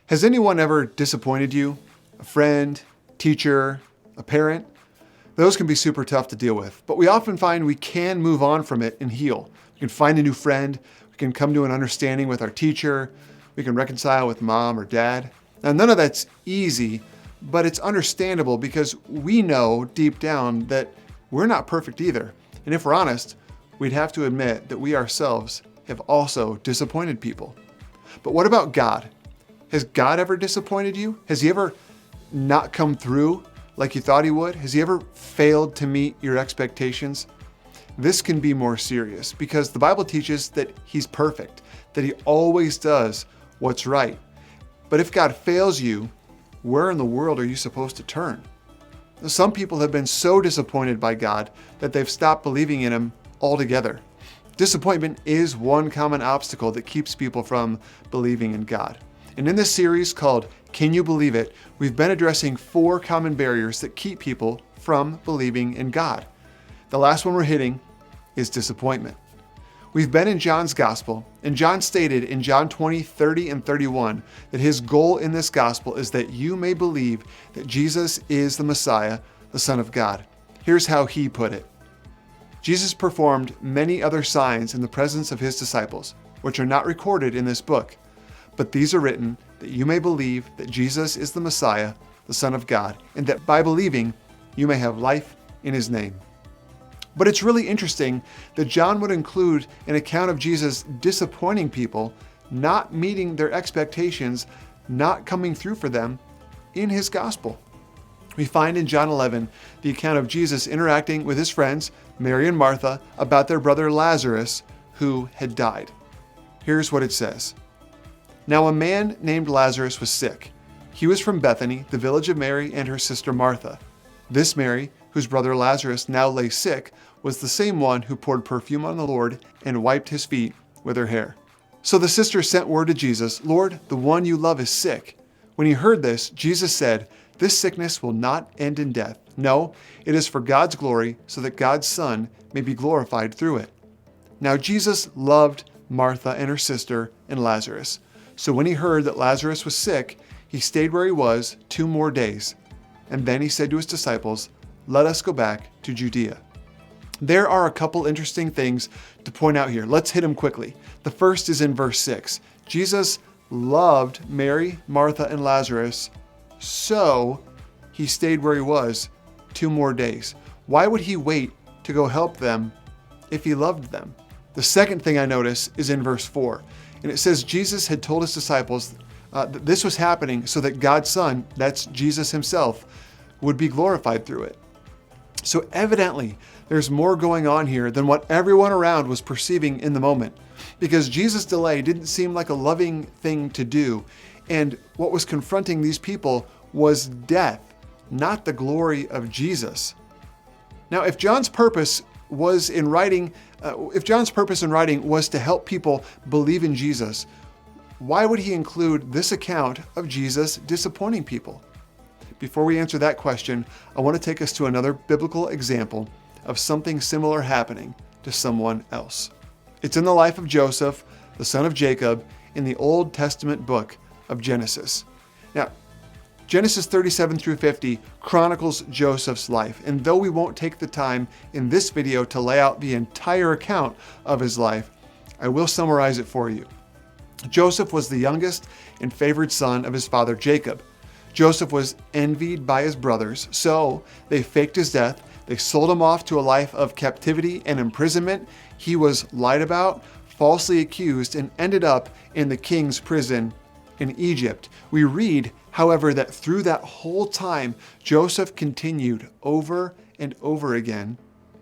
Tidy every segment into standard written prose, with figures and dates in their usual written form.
Has anyone ever disappointed you? A friend, teacher, a parent? Those can be super tough to deal with, but we often find we can move on from it and heal. We can find a new friend, we can come to an understanding with our teacher, we can reconcile with mom or dad. Now, none of that's easy, but it's understandable because we know deep down that we're not perfect either. And if we're honest, we'd have to admit that we ourselves have also disappointed people. But what about God? Has God ever disappointed you? Has he ever not come through like you thought he would? Has he ever failed to meet your expectations? This can be more serious because the Bible teaches that he's perfect, that he always does what's right. But if God fails you, where in the world are you supposed to turn? Some people have been so disappointed by God that they've stopped believing in him altogether. Disappointment is one common obstacle that keeps people from believing in God. And in this series called Can You Believe It?, we've been addressing 4 common barriers that keep people from believing in God. The last one we're hitting is disappointment. We've been in John's gospel, and John stated in John 20, 30, and 31 that his goal in this gospel is that you may believe that Jesus is the Messiah, the Son of God. Here's how he put it. Jesus performed many other signs in the presence of his disciples, which are not recorded in this book. But these are written that you may believe that Jesus is the Messiah, the Son of God, and that by believing you may have life in his name. But it's really interesting that John would include an account of Jesus disappointing people, not meeting their expectations, not coming through for them in his gospel. We find in John 11 the account of Jesus interacting with his friends, Mary and Martha, about their brother Lazarus, who had died. Here's what it says. Now a man named Lazarus was sick. He was from Bethany, the village of Mary and her sister Martha. This Mary, whose brother Lazarus now lay sick, was the same one who poured perfume on the Lord and wiped his feet with her hair. So the sister sent word to Jesus, Lord, the one you love is sick. When he heard this, Jesus said, this sickness will not end in death. No, it is for God's glory, so that God's Son may be glorified through it. Now Jesus loved Martha and her sister and Lazarus. So when he heard that Lazarus was sick, he stayed where he was 2 more days. And then he said to his disciples, let us go back to Judea. There are a couple interesting things to point out here. Let's hit them quickly. The first is in verse 6. Jesus loved Mary, Martha, and Lazarus, so he stayed where he was 2 more days. Why would he wait to go help them if he loved them? The second thing I notice is in verse 4. And it says Jesus had told his disciples that this was happening so that God's Son, that's Jesus himself, would be glorified through it. So evidently, there's more going on here than what everyone around was perceiving in the moment, because Jesus' delay didn't seem like a loving thing to do, and what was confronting these people was death, not the glory of Jesus. Now, if John's purpose in writing was to help people believe in Jesus, why would he include this account of Jesus disappointing people? Before we answer that question, I want to take us to another biblical example of something similar happening to someone else. It's in the life of Joseph, the son of Jacob, in the Old Testament book of Genesis. Now, Genesis 37 through 50 chronicles Joseph's life, and though we won't take the time in this video to lay out the entire account of his life, I will summarize it for you. Joseph was the youngest and favored son of his father Jacob. Joseph was envied by his brothers, so they faked his death. They sold him off to a life of captivity and imprisonment. He was lied about, falsely accused, and ended up in the king's prison in Egypt. We read, however, that through that whole time, Joseph continued over and over again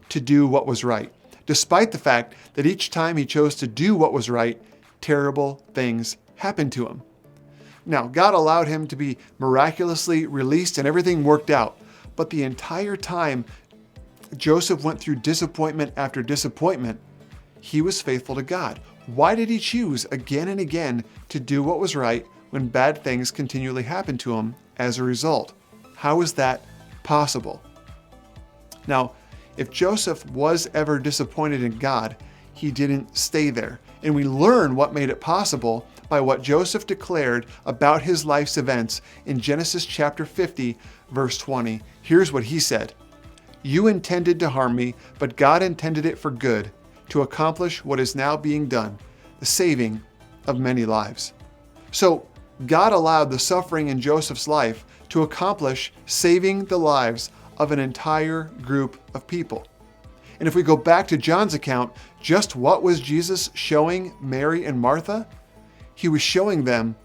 to do what was right, despite the fact that each time he chose to do what was right, terrible things happened to him. Now, God allowed him to be miraculously released and everything worked out, but the entire time Joseph went through disappointment after disappointment, he was faithful to God. Why did he choose again and again to do what was right when bad things continually happened to him as a result? How is that possible? Now, if Joseph was ever disappointed in God, he didn't stay there. And we learn what made it possible by what Joseph declared about his life's events in Genesis chapter 50, verse 20. Here's what he said. "You intended to harm me, but God intended it for good, to accomplish what is now being done, the saving of many lives." So God allowed the suffering in Joseph's life to accomplish saving the lives of an entire group of people. And if we go back to John's account, just what was Jesus showing Mary and Martha? He was showing them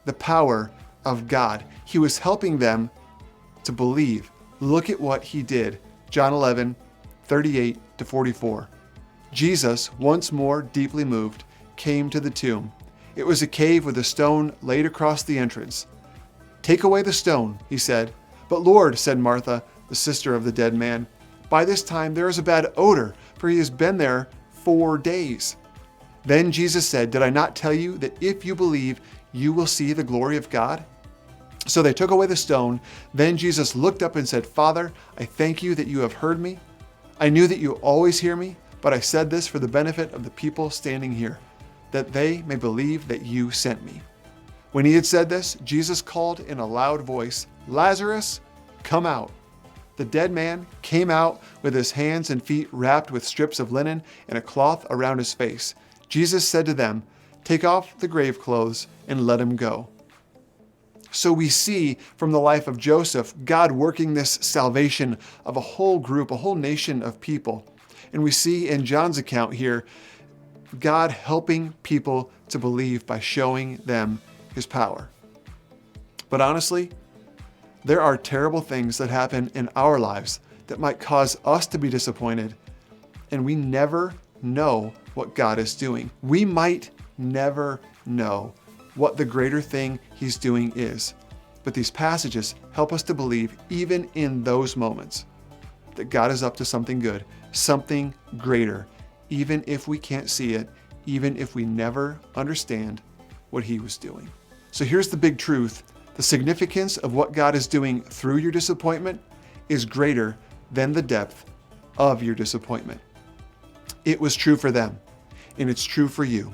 the power of God. He was helping them to believe. Look at what he did. John 11, 38 to 44. Jesus, once more deeply moved, came to the tomb. It was a cave with a stone laid across the entrance. "Take away the stone," he said. "But Lord," said Martha, the sister of the dead man, "by this time there is a bad odor, for he has been there 4 days." Then Jesus said, "Did I not tell you that if you believe, you will see the glory of God?" So they took away the stone. Then Jesus looked up and said, "Father, I thank you that you have heard me. I knew that you always hear me, but I said this for the benefit of the people standing here, that they may believe that you sent me." When he had said this, Jesus called in a loud voice, "Lazarus, come out." The dead man came out with his hands and feet wrapped with strips of linen and a cloth around his face. Jesus said to them, "Take off the grave clothes and let him go." So we see from the life of Joseph, God working this salvation of a whole group, a whole nation of people. And we see in John's account here, God helping people to believe by showing them his power. But honestly, there are terrible things that happen in our lives that might cause us to be disappointed, and we never know what God is doing. We might never know what the greater thing he's doing is. But these passages help us to believe, even in those moments, that God is up to something good, something greater, even if we can't see it, even if we never understand what he was doing. So here's the big truth. The significance of what God is doing through your disappointment is greater than the depth of your disappointment. It was true for them, and it's true for you.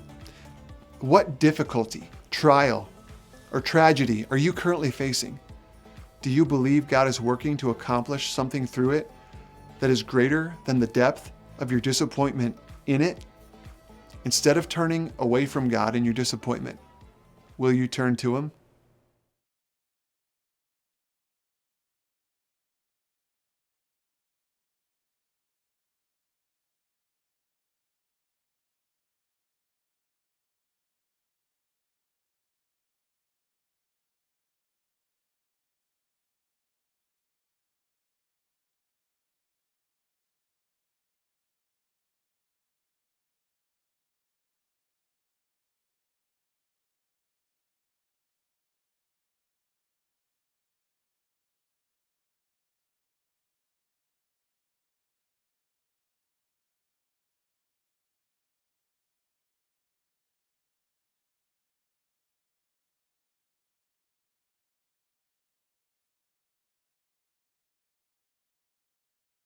What difficulty, trial, or tragedy are you currently facing? Do you believe God is working to accomplish something through it that is greater than the depth of your disappointment in it? Instead of turning away from God in your disappointment, will you turn to him?